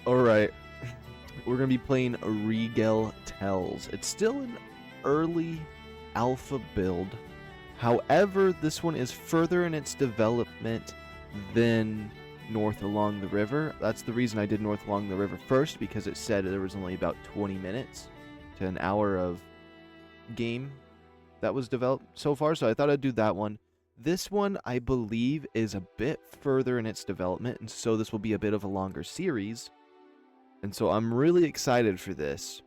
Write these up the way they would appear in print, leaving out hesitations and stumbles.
Alright. We're going to be playing Regal Tells. It's still an early alpha build. However, this one is further in its development than North Along the River. That's the reason I did North Along the River first, because it said there was only about 20 minutes to an hour of game that was developed so far, so I thought I'd do that one. This one, I believe, is a bit further in its development, and so this will be a bit of a longer series. And so I'm really excited for this,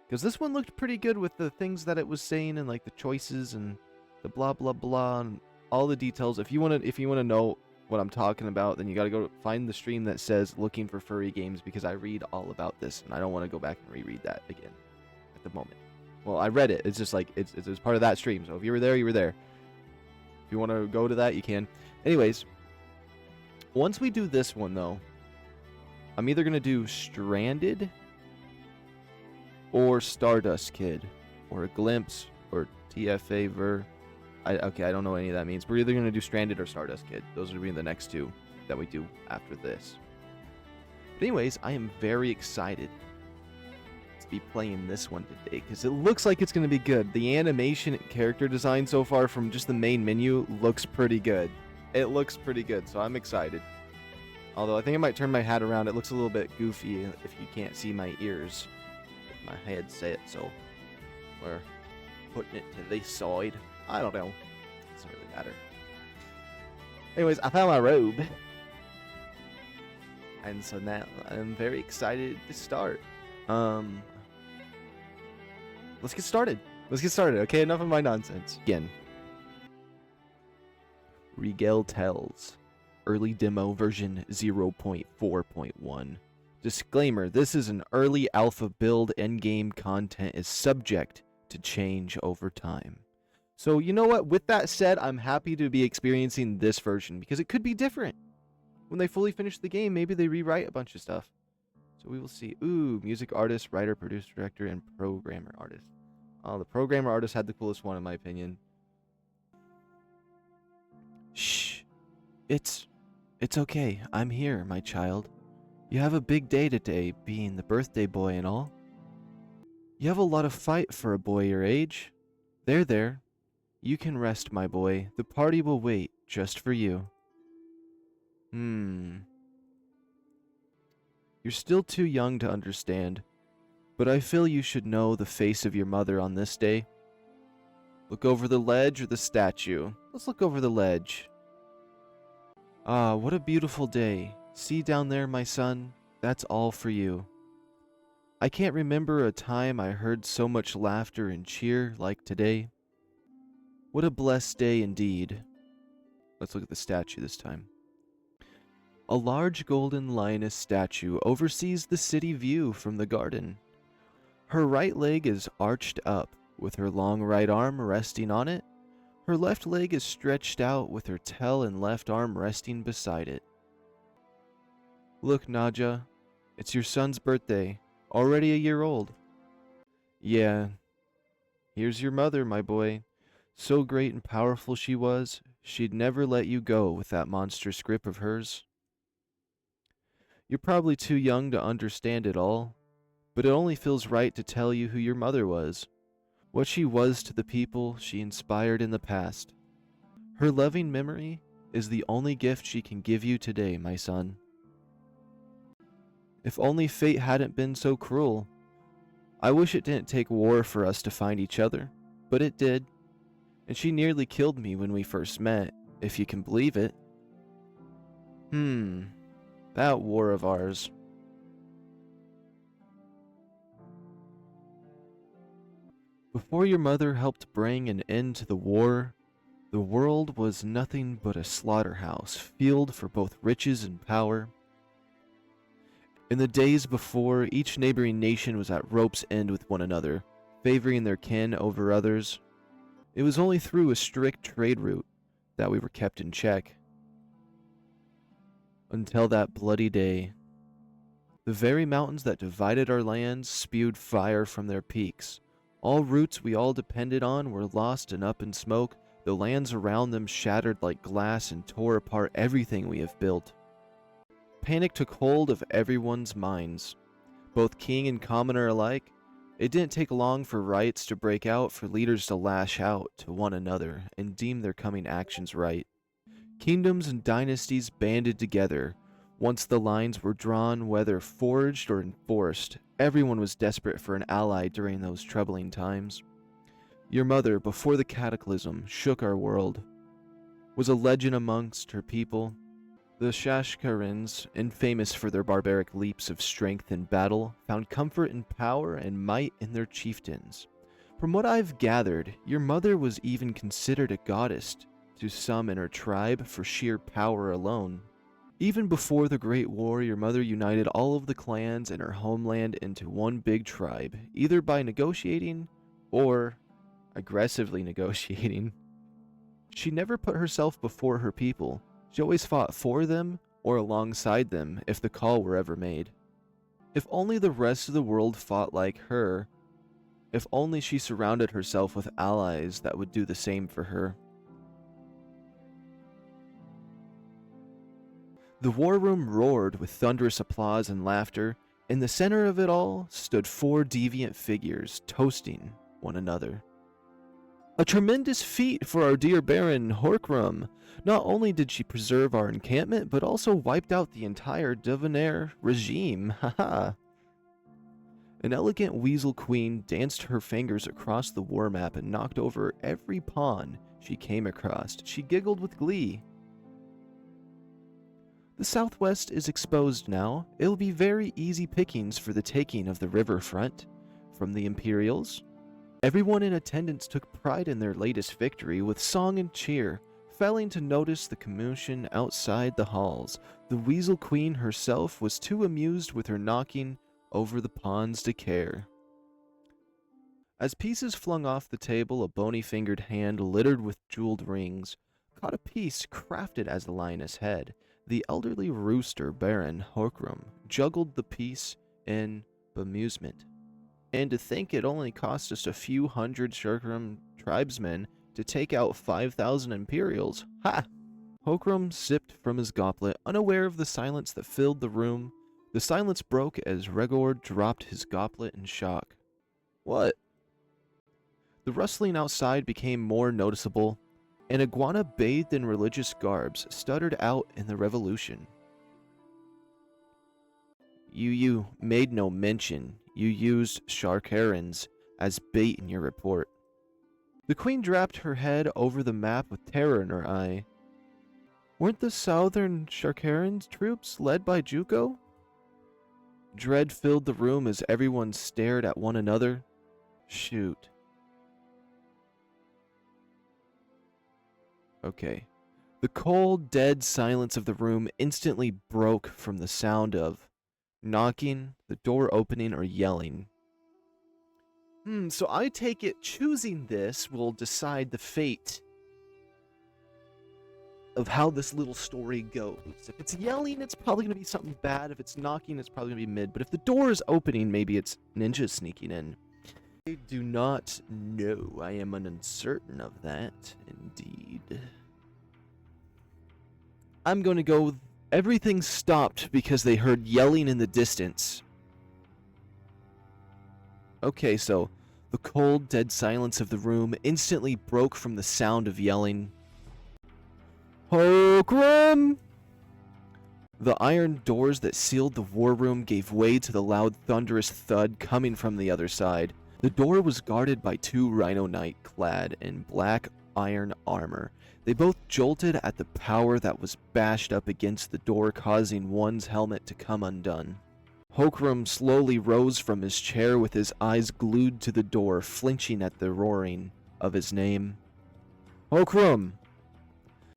because this one looked pretty good with the things that it was saying and like the choices and the blah blah blah and all the details. If you want to know what I'm talking about, then you got to go find the stream that says "Looking for Furry Games," because I read all about this, and I don't want to go back and reread that again at the moment. Well, I read it. It's just like it's part of that stream. So if you were there, you were there. If you want to go to that, you can. Anyways, once we do this one though, I'm either going to do Stranded or Stardust Kid or a Glimpse or TFA Ver. Okay, I don't know what any of that means. We're either going to do Stranded or Stardust Kid. Those are going to be the next two that we do after this. But anyways, I am very excited to be playing this one today because it looks like it's going to be good. The animation and character design so far from just the main menu looks pretty good. It looks pretty good, so I'm excited. Although I think I might turn my hat around. It looks a little bit goofy if you can't see my ears with my headset, so we're putting it to this side. I don't know. It doesn't really matter. Anyways, I found my robe. And so now I'm very excited to start. Let's get started. Okay, enough of my nonsense. Again. Regal Tells. Early demo version 0.4.1. Disclaimer, this is an early alpha build. Endgame content is subject to change over time. So you know what? With that said, I'm happy to be experiencing this version because it could be different. When they fully finish the game, maybe they rewrite a bunch of stuff. So we will see. Ooh, music artist, writer, producer, director, and programmer artist. Oh, the programmer artist had the coolest one in my opinion. Shh. It's okay. I'm here, my child. You have a big day today, being the birthday boy and all. You have a lot of fight for a boy your age. There. You can rest, my boy. The party will wait, just for you. You're still too young to understand, but I feel you should know the face of your mother on this day. Look over the ledge or the statue. Let's look over the ledge. Ah, what a beautiful day. See down there, my son? That's all for you. I can't remember a time I heard so much laughter and cheer like today. What a blessed day indeed. Let's look at the statue this time. A large golden lioness statue oversees the city view from the garden. Her right leg is arched up, with her long right arm resting on it. Her left leg is stretched out with her tail and left arm resting beside it. Look, Naja, it's your son's birthday, already a year old. Yeah, here's your mother, my boy. So great and powerful she was, she'd never let you go with that monstrous grip of hers. You're probably too young to understand it all, but it only feels right to tell you who your mother was. What she was to the people she inspired in the past. Her loving memory is the only gift she can give you today, my son. If only fate hadn't been so cruel. I wish it didn't take war for us to find each other, but it did. And she nearly killed me when we first met, if you can believe it. That war of ours. Before your mother helped bring an end to the war, the world was nothing but a slaughterhouse, field for both riches and power. In the days before, each neighboring nation was at rope's end with one another, favoring their kin over others. It was only through a strict trade route that we were kept in check. Until that bloody day. The very mountains that divided our lands spewed fire from their peaks. All routes we all depended on were lost and up in smoke. The lands around them shattered like glass and tore apart everything we have built. Panic took hold of everyone's minds, both king and commoner alike. It didn't take long for riots to break out, for leaders to lash out to one another and deem their coming actions right. Kingdoms and dynasties banded together. Once the lines were drawn, whether forged or enforced, everyone was desperate for an ally during those troubling times. Your mother, before the cataclysm shook our world, was a legend amongst her people. The Shashkarins, infamous for their barbaric leaps of strength in battle, found comfort and power and might in their chieftains. From what I've gathered, your mother was even considered a goddess to some in her tribe for sheer power alone. Even before the Great War, your mother united all of the clans in her homeland into one big tribe, either by negotiating or aggressively negotiating. She never put herself before her people. She always fought for them or alongside them if the call were ever made. If only the rest of the world fought like her. If only she surrounded herself with allies that would do the same for her. The war room roared with thunderous applause and laughter. In the center of it all stood 4 deviant figures toasting one another. A tremendous feat for our dear Baron Horkrum. Not only did she preserve our encampment, but also wiped out the entire Devonair regime. Haha. An elegant weasel queen danced her fingers across the war map and knocked over every pawn she came across. She giggled with glee. The Southwest is exposed now. It'll be very easy pickings for the taking of the riverfront from the Imperials. Everyone in attendance took pride in their latest victory with song and cheer, failing to notice the commotion outside the halls. The Weasel Queen herself was too amused with her knocking over the pawns to care. As pieces flung off the table, a bony-fingered hand littered with jeweled rings caught a piece crafted as the lioness head. The elderly rooster Baron Horkrum juggled the piece in bemusement. And to think it only cost us a few hundred Shurkrum tribesmen to take out 5,000 Imperials. Ha! Horkrum sipped from his goblet, unaware of the silence that filled the room. The silence broke as Regal dropped his goblet in shock. What? The rustling outside became more noticeable. An iguana bathed in religious garbs stuttered out in the revolution. You made no mention. You used Sharkarans as bait in your report. The queen dropped her head over the map with terror in her eye. Weren't the southern Sharkarans troops led by Juko? Dread filled the room as everyone stared at one another. Shoot. Okay. The cold, dead silence of the room instantly broke from the sound of knocking, the door opening, or yelling. So I take it choosing this will decide the fate of how this little story goes. If it's yelling, it's probably going to be something bad. If it's knocking, it's probably going to be mid. But if the door is opening, maybe it's ninjas sneaking in. I do not know. I am uncertain of that, indeed. I'm going to go with everything stopped because they heard yelling in the distance. Okay, so the cold, dead silence of the room instantly broke from the sound of yelling. Horkrum! The iron doors that sealed the war room gave way to the loud, thunderous thud coming from the other side. The door was guarded by 2 Rhino Knight clad in black iron armor. They both jolted at the power that was bashed up against the door, causing one's helmet to come undone. Horkrum slowly rose from his chair with his eyes glued to the door, flinching at the roaring of his name. Horkrum!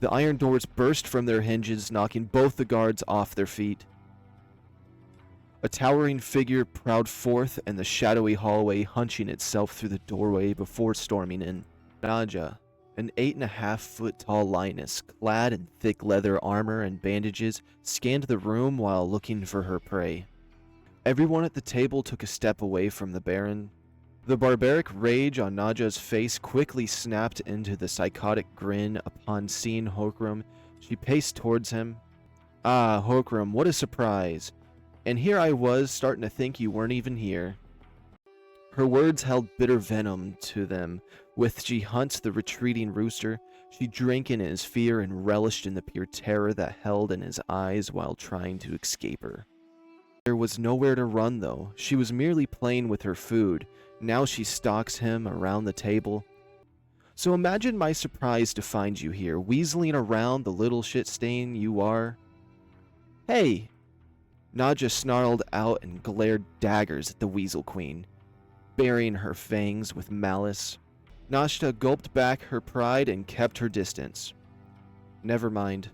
The iron doors burst from their hinges, knocking both the guards off their feet. A towering figure prowled forth in the shadowy hallway, hunching itself through the doorway before storming in. Naja, an 8.5-foot tall lioness, clad in thick leather armor and bandages, scanned the room while looking for her prey. Everyone at the table took a step away from the Baron. The barbaric rage on Naja's face quickly snapped into the psychotic grin upon seeing Horkrum. She paced towards him. Ah, Hokrum, what a surprise. And here I was, starting to think you weren't even here. Her words held bitter venom to them. With she hunts the retreating rooster, she drank in his fear and relished in the pure terror that held in his eyes while trying to escape her. There was nowhere to run, though. She was merely playing with her food. Now she stalks him around the table. So imagine my surprise to find you here, weaseling around the little shit stain you are. Hey! Nadja snarled out and glared daggers at the Weasel Queen, baring her fangs with malice. Nashta gulped back her pride and kept her distance. Never mind.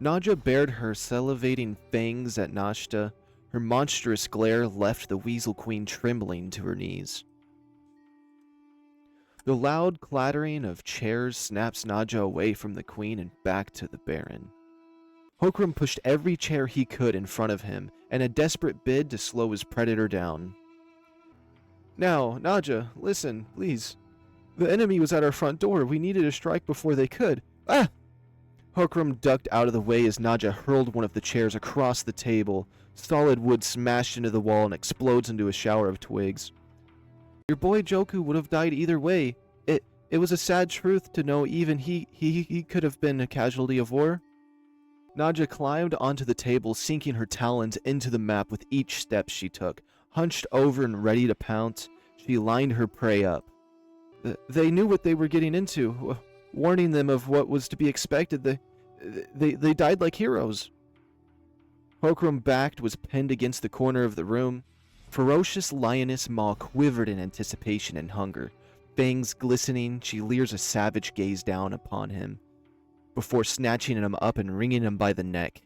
Nadja bared her salivating fangs at Nashta. Her monstrous glare left the Weasel Queen trembling to her knees. The loud clattering of chairs snaps Nadja away from the Queen and back to the Baron. Hokrum pushed every chair he could in front of him in a desperate bid to slow his predator down. Now, Nadja, listen, please. The enemy was at our front door. We needed to strike before they could. Ah! Hokrum ducked out of the way as Nadja hurled one of the chairs across the table. Solid wood smashed into the wall and explodes into a shower of twigs. Your boy Joku would have died either way. It was a sad truth to know even he could have been a casualty of war. Nadja climbed onto the table, sinking her talons into the map with each step she took. Hunched over and ready to pounce, she lined her prey up. They knew what they were getting into, warning them of what was to be expected. They died like heroes. Hokrum backed was pinned against the corner of the room. Ferocious lioness maw quivered in anticipation and hunger. Fangs glistening, she leers a savage gaze down upon him, before snatching him up and wringing him by the neck.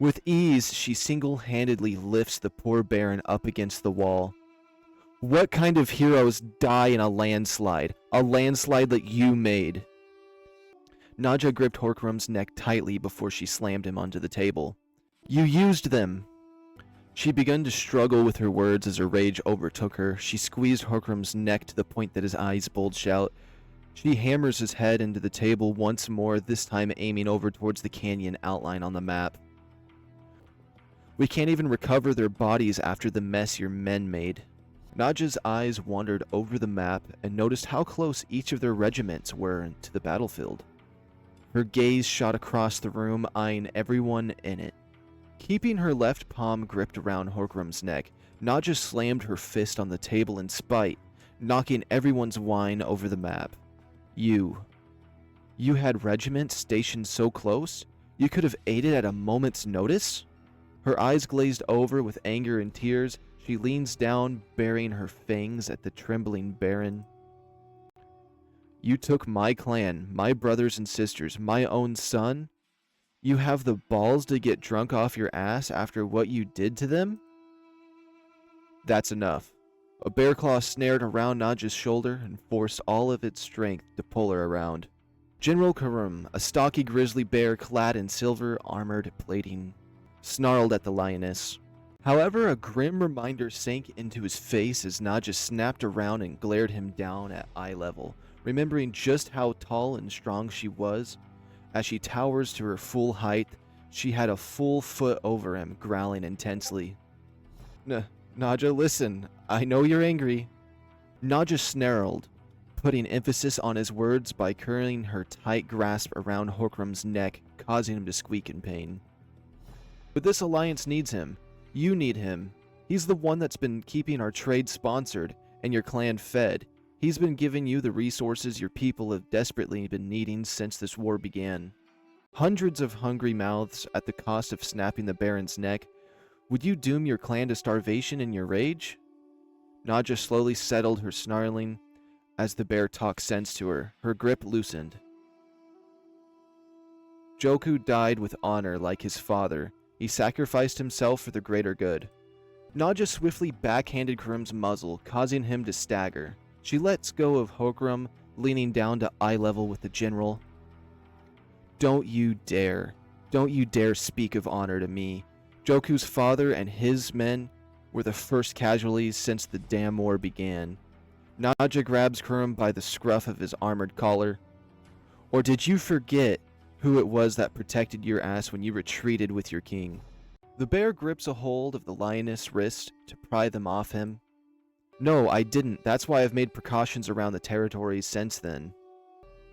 With ease, she single-handedly lifts the poor Baron up against the wall. What kind of heroes die in a landslide? A landslide that you made. Nadja gripped Horkrum's neck tightly before she slammed him onto the table. You used them! She began to struggle with her words as her rage overtook her. She squeezed Horkrum's neck to the point that his eyes bulged out. She hammers his head into the table once more, this time aiming over towards the canyon outline on the map. We can't even recover their bodies after the mess your men made. Nadja's eyes wandered over the map and noticed how close each of their regiments were to the battlefield. Her gaze shot across the room, eyeing everyone in it. Keeping her left palm gripped around Horkrum's neck, Nadja slammed her fist on the table in spite, knocking everyone's wine over the map. You had regiments stationed so close? You could have aided at a moment's notice? Her eyes glazed over with anger and tears. She leans down, baring her fangs at the trembling Baron. You took my clan, my brothers and sisters, my own son? You have the balls to get drunk off your ass after what you did to them? That's enough. A bear claw snared around Nadja's shoulder and forced all of its strength to pull her around. General Karum, a stocky grizzly bear clad in silver armored plating, snarled at the lioness. However, a grim reminder sank into his face as Nadja snapped around and glared him down at eye level, remembering just how tall and strong she was. As she towers to her full height, she had a full foot over him, growling intensely. Nadja, listen. I know you're angry. Nadja snarled, putting emphasis on his words by curling her tight grasp around Horkrum's neck, causing him to squeak in pain. But this alliance needs him. You need him. He's the one that's been keeping our trade sponsored and your clan fed. He's been giving you the resources your people have desperately been needing since this war began. Hundreds of hungry mouths at the cost of snapping the Baron's neck. Would you doom your clan to starvation in your rage? Nadja slowly settled her snarling as the bear talked sense to her. Her grip loosened. Joku died with honor like his father. He sacrificed himself for the greater good. Nadja swiftly backhanded Karum's muzzle, causing him to stagger. She lets go of Hokrum, leaning down to eye level with the general. Don't you dare speak of honor to me. Joku's father and his men were the first casualties since the damn war began. Nadja grabs Karum by the scruff of his armored collar. Or did you forget who it was that protected your ass when you retreated with your king. The bear grips a hold of the lioness' wrist to pry them off him. No, I didn't. That's why I've made precautions around the territory since then.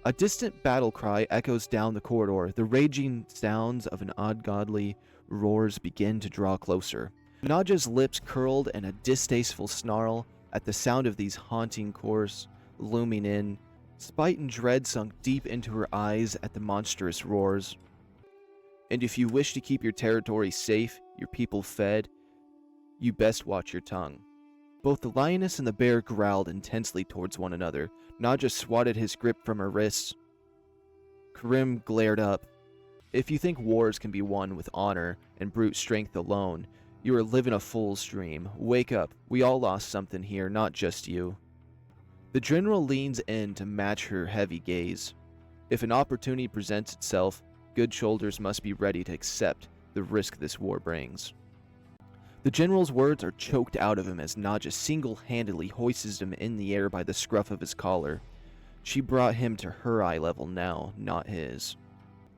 A distant battle cry echoes down the corridor. The raging sounds of an ungodly roars begin to draw closer. Nadja's lips curled in a distasteful snarl at the sound of these haunting chorus looming in. Spite and dread sunk deep into her eyes at the monstrous roars. And if you wish to keep your territory safe, your people fed, you best watch your tongue. Both the lioness and the bear growled intensely towards one another. Nadja swatted his grip from her wrists. Karim glared up. If you think wars can be won with honor and brute strength alone, you are living a fool's dream. Wake up. We all lost something here, not just you. The general leans in to match her heavy gaze. If an opportunity presents itself, good shoulders must be ready to accept the risk this war brings. The general's words are choked out of him as Nadja single-handedly hoists him in the air by the scruff of his collar. She brought him to her eye level now, not his.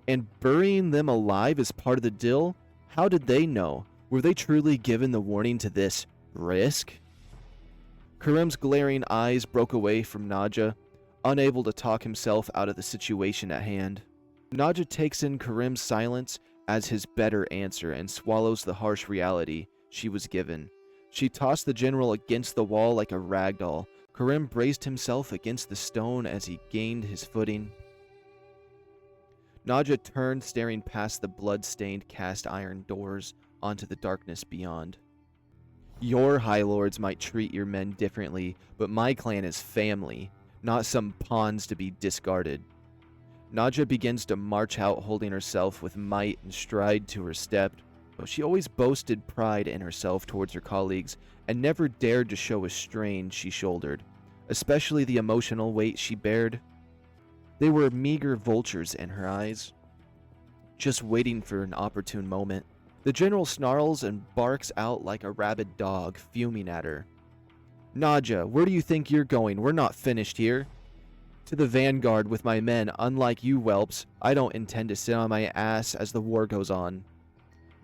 And burying them alive is part of the deal? How did they know? Were they truly given the warning to this risk? Karim's glaring eyes broke away from Nadja, unable to talk himself out of the situation at hand. Nadja takes in Karim's silence as his better answer and swallows the harsh reality she was given. She tossed the general against the wall like a rag doll. Karim braced himself against the stone as he gained his footing. Nadja turned, staring past the blood-stained cast iron doors onto the darkness beyond. Your High Lords might treat your men differently, but my clan is family, not some pawns to be discarded. Nadja begins to march out, holding herself with might and stride to her step. But she always boasted pride in herself towards her colleagues and never dared to show a strain she shouldered, especially the emotional weight she bared. They were meager vultures in her eyes, just waiting for an opportune moment. The general snarls and barks out like a rabid dog, fuming at her. Nadja, where do you think you're going? We're not finished here. To the vanguard with my men. Unlike you whelps, I don't intend to sit on my ass as the war goes on.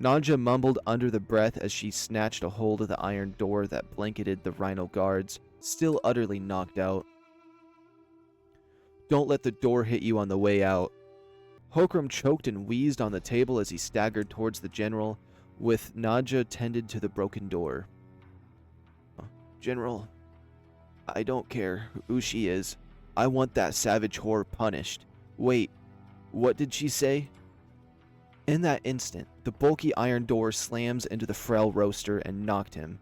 Nadja mumbled under the breath as she snatched a hold of the iron door that blanketed the rhino guards, still utterly knocked out. Don't let the door hit you on the way out. Hokram choked and wheezed on the table as he staggered towards the general, with Nadja tended to the broken door. General, I don't care who she is. I want that savage whore punished. Wait, what did she say? In that instant, the bulky iron door slams into the frail roaster and knocked him.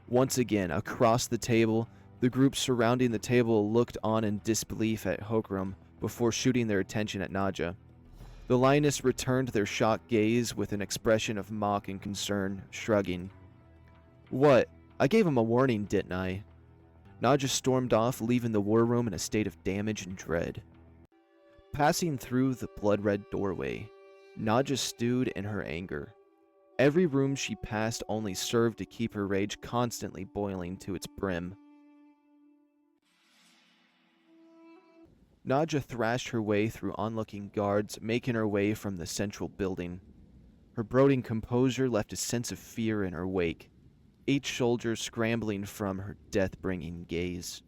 Once again, across the table, the group surrounding the table looked on in disbelief at Hokram before shooting their attention at Nadja. The lioness returned their shocked gaze with an expression of mock and concern, shrugging. What? I gave him a warning, didn't I? Nadja stormed off, leaving the war room in a state of damage and dread. Passing through the blood-red doorway, Nadja stewed in her anger. Every room she passed only served to keep her rage constantly boiling to its brim. Nadja thrashed her way through onlooking guards, making her way from the central building. Her brooding composure left a sense of fear in her wake, each soldier scrambling from her death-bringing gaze.